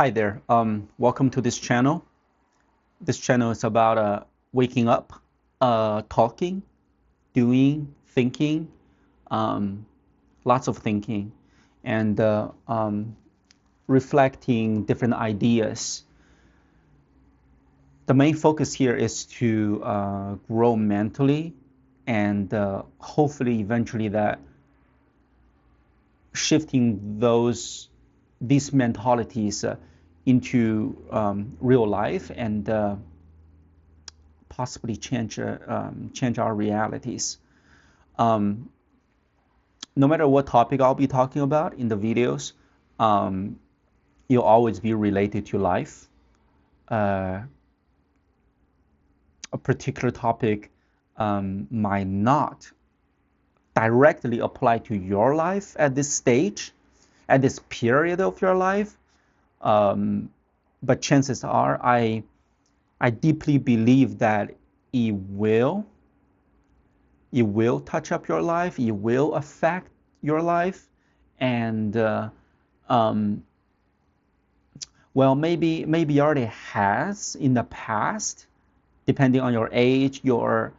Hi there. Welcome to this channel. This channel is about waking up, talking, doing, thinking, um, lots of thinking, and reflecting different ideas. The main focus here is to grow mentally, and hopefully, eventually, that shifting these mentalities into real life and possibly change our realities. Um, no matter what topic I'll be talking about in the videos, um, you'll always be related to life. Uh, a particular topic might not directly apply to your life at this stage, at this period of your life, um, but chances are, I deeply believe that it will it will touch up your life, it will affect your life, and um, well, maybe it already has in the past, depending on your age, your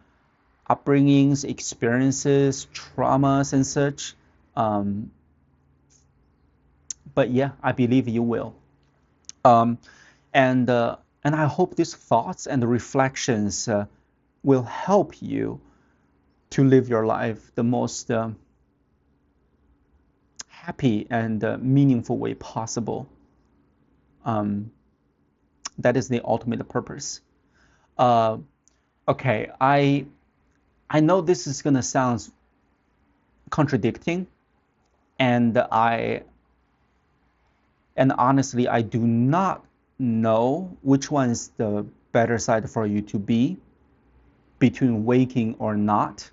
upbringings, experiences, traumas, and such. Um, but yeah, I believe you will. Um, and I hope these thoughts and reflections will help you to live your life the most happy and meaningful way possible. Um, that is the ultimate purpose. Uh, okay, I know this is gonna sound contradicting, and honestly I do not know which one is the better side for you to be between waking or not.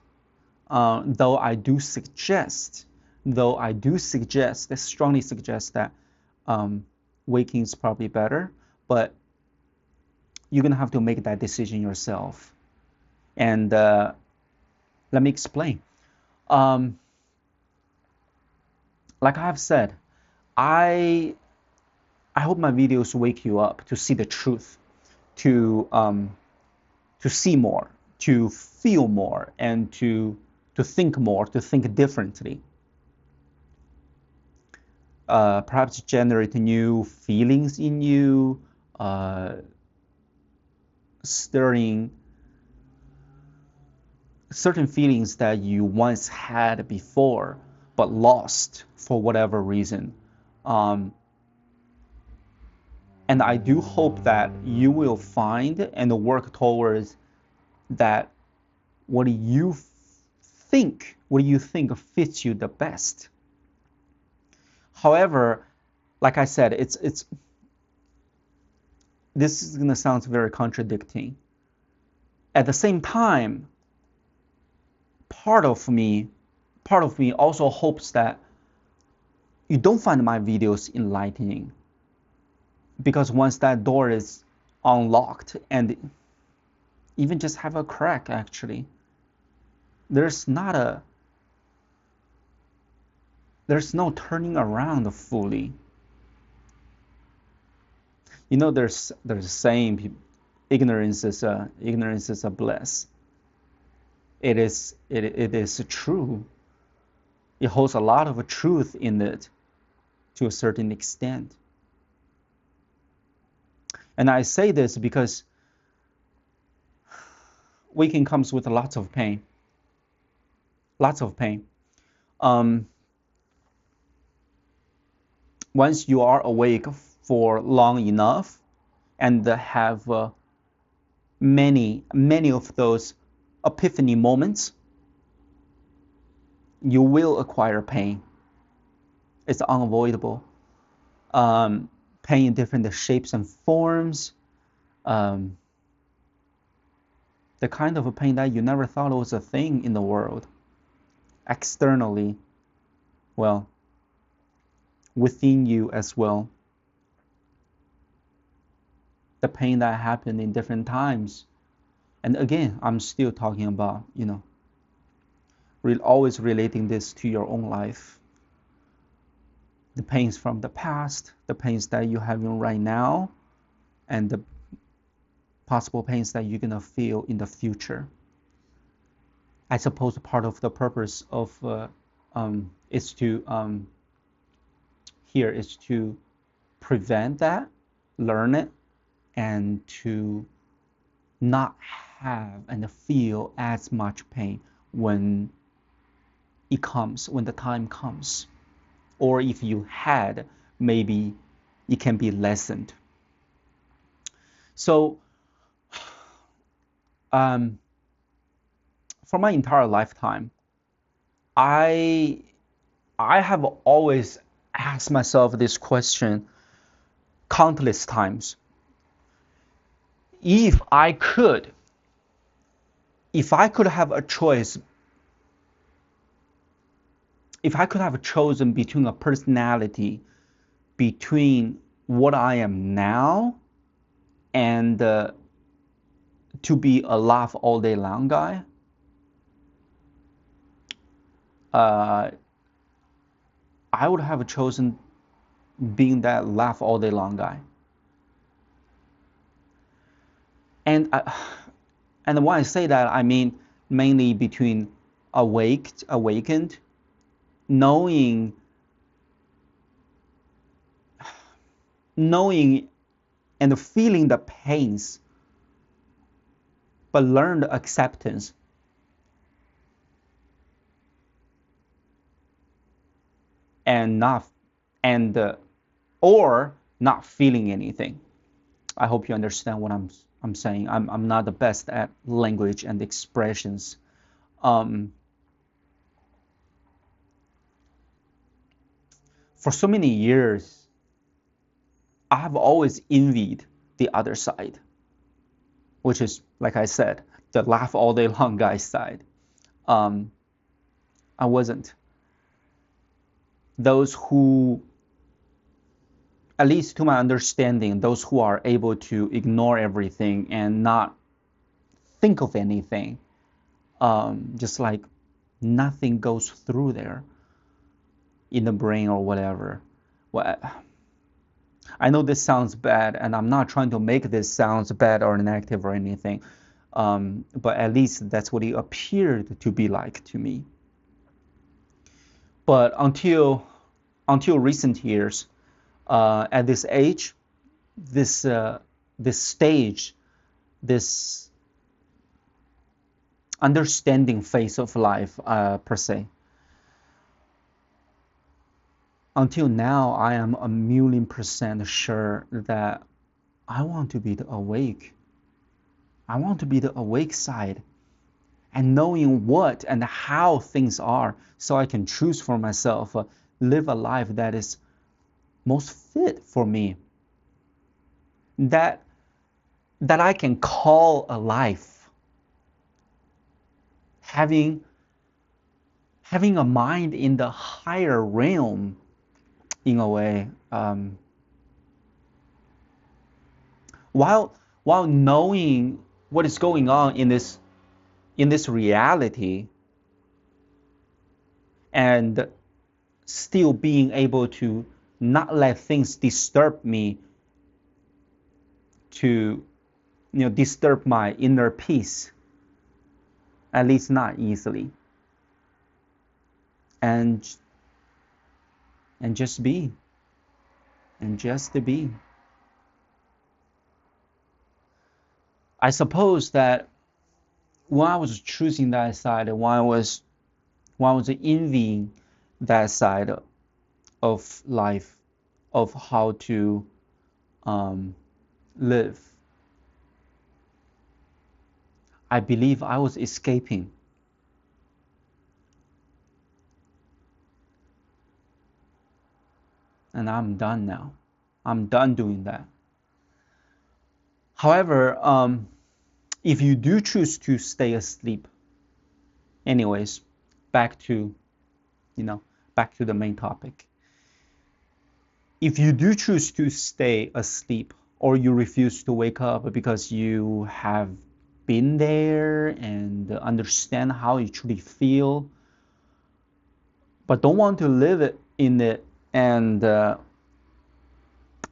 Though I do suggest, I strongly suggest that um, waking is probably better, but you're gonna have to make that decision yourself. And let me explain. Um, like I've said, I I hope my videos wake you up to see the truth, to see more, to feel more, and to think more, to think differently. Perhaps generate new feelings in you, uh, stirring certain feelings that you once had before but lost for whatever reason. Um, and I do hope that you will find and work towards that what you think fits you the best. However, like I said, it's this is gonna sound very contradicting. At the same time, part of me part of me also hopes that you don't find my videos enlightening, because once that door is unlocked and even just have a crack, actually there's not a there's no turning around fully. You know, there's a saying, ignorance is a bliss. It is true. It holds a lot of truth in it to a certain extent. And I say this because waking comes with lots of pain. Lots of pain. Um, Once you are awake for long enough and have many of those epiphany moments, you will acquire pain. It's unavoidable. Um, Pain in different shapes and forms. Um, the kind of a pain that you never thought was a thing in the world. Externally, well, within you as well. The pain that happened in different times. And again, I'm still talking about, always relating this to your own life. the pains from the past, the pains that you're having right now, and the possible pains that you're gonna feel in the future. I suppose part of the purpose of is to here is to prevent that, learn it, and to not have and feel as much pain when it comes, when the time comes. Or if you had, maybe it can be lessened. So, for my entire lifetime, I I have always asked myself this question countless times. If I could, if I could have a choice, if I could have chosen between a personality, between what I am now and to be a laugh all day long guy, uh, I would have chosen being that laugh all day long guy. And and when I say that, I mean mainly between awakened, knowing knowing and feeling the pains, but learned acceptance, and not and or not feeling anything. I hope you understand what I'm saying. I'm not the best at language and expressions. Um, for so many years, I have always envied the other side, which is, like I said, the laugh all day long guy side. Um, I wasn't. Those who, at least to my understanding, those who are able to ignore everything and not think of anything, just like nothing goes through there in the brain or whatever. Well, I know this sounds bad, and I'm not trying to make this sounds bad or negative or anything, but at least that's what it appeared to be like to me. But until recent years, at this age, this stage, this understanding phase of life, per se. Until now, I am a million percent sure that I want to be the awake. I want to be the awake side, and knowing what and how things are, so I can choose for myself, live a life that is most fit for me, that I can call a life, having a mind in the higher realm, in a way, while knowing what is going on in this reality, and still being able to not let things disturb me, to disturb my inner peace, at least not easily, and just be, and just to be. I suppose that when I was choosing that side, when I was envying that side of life, of how to live, I believe I was escaping. And I'm done now. I'm done doing that. However, if you do choose to stay asleep, anyways, back to the main topic. If you do choose to stay asleep, or you refuse to wake up because you have been there and understand how you truly feel, but don't want to live it in it And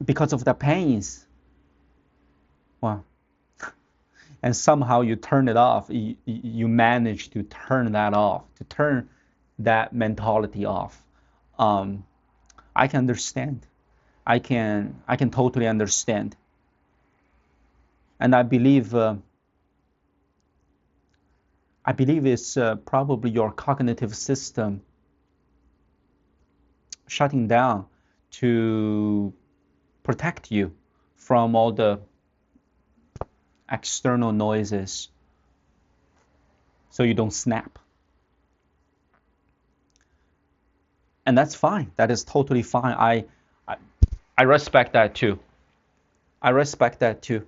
because of the pains, well, and somehow you turn it off. You manage to turn that off, to turn that mentality off. I can understand. I can totally understand. And I believe it's probably your cognitive system shutting down to protect you from all the external noises so you don't snap. And that's fine. That is totally fine. I respect that too. I respect that too.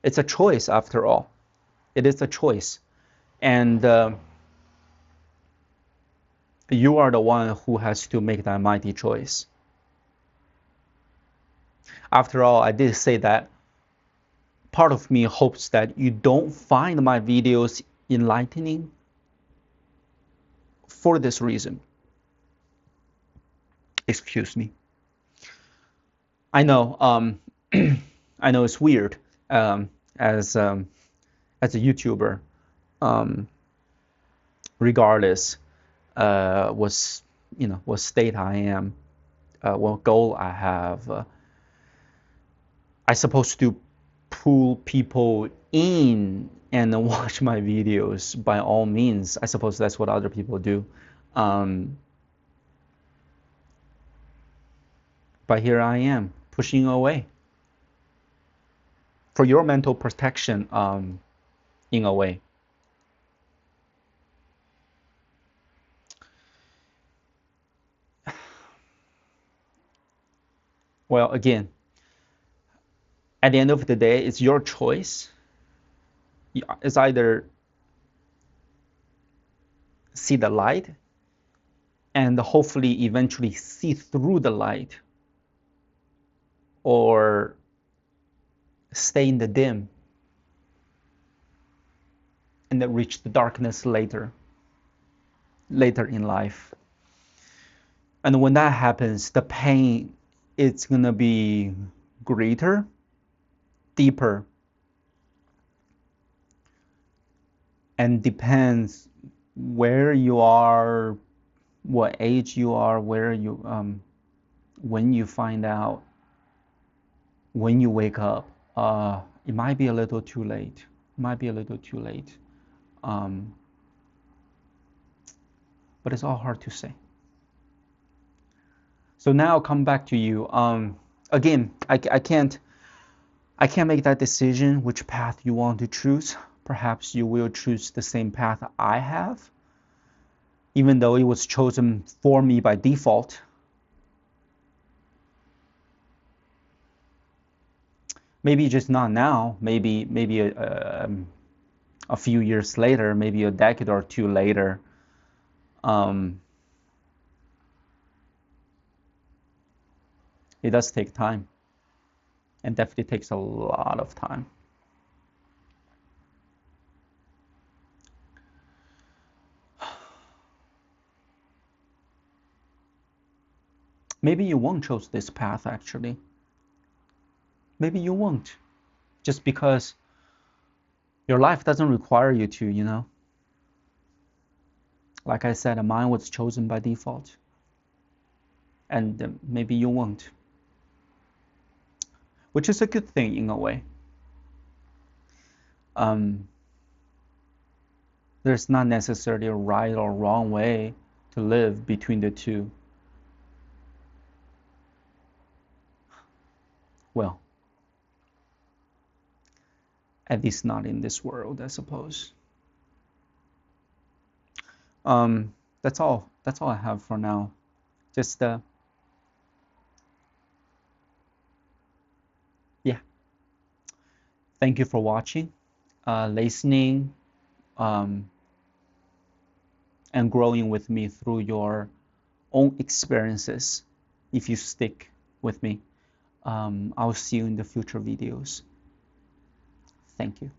It's a choice after all. It is a choice. And you are the one who has to make that mighty choice. After all, I did say that part of me hopes that you don't find my videos enlightening for this reason. Excuse me. I know, I know it's weird as a YouTuber, regardless what state I am, what goal I have. I supposed to pull people in and watch my videos by all means. I suppose that's what other people do. But here I am pushing away for your mental protection, in a way. Well, again, at the end of the day, it's your choice. It's either see the light and hopefully eventually see through the light, or stay in the dim and then reach the darkness later in life. And when that happens, the pain, it's gonna be greater, deeper, and depends where you are, what age you are, where you when you find out, when you wake up. It might be a little too late. It might be a little too late. But it's all hard to say. So now I'll come back to you. Again, I can't make that decision which path you want to choose. Perhaps you will choose the same path I have, even though it was chosen for me by default. Maybe just not now. Maybe a few years later, maybe a decade or two later. It does take time, and definitely takes a lot of time. Maybe you won't choose this path, actually. Maybe you won't, just because your life doesn't require you to, you know. Like I said, mine was chosen by default, and maybe you won't, which is a good thing in a way. There's not necessarily a right or wrong way to live between the two. Well, at least not in this world, I suppose. That's all I have for now. Just yeah. Thank you for watching, listening, and growing with me through your own experiences. If you stick with me, I'll see you in the future videos. Thank you.